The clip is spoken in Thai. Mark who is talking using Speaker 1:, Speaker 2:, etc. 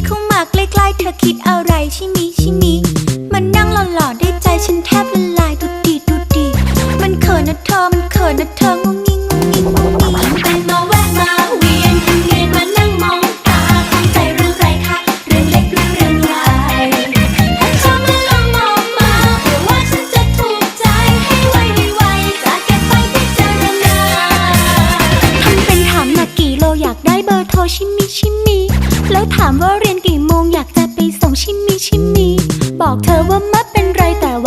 Speaker 1: เข้ามาใกล้ๆเธอคิดอะไรชิมิชิมิมันนั่งหล่อๆได้ใจฉันแทบละลายดูดีดูดีมันเขินนะเธอมันเขินนะเธองุ้งงิ้งงุ้งงิ้งงุ้งงิ้งไปมาแวะมาเวียนเวียนมานั่งมองตาข้องใจเรื่องไรคะเรื่องเล็กหรือเรื่องใหญ่ถ้าเธอมาลองมองมาเผื่อว่าฉันจะถูกใจให้ไวจะเก็บไปพิจารณาทำเป็นถามหนักกี่โลอยากได้เบอร์โทรชิมิชิมิแล้วถามว่าเรียนกี่โมงอยากจะไปส่งชิมิชิมิบอกเธอว่าไม่เป็นไรแต่ว่า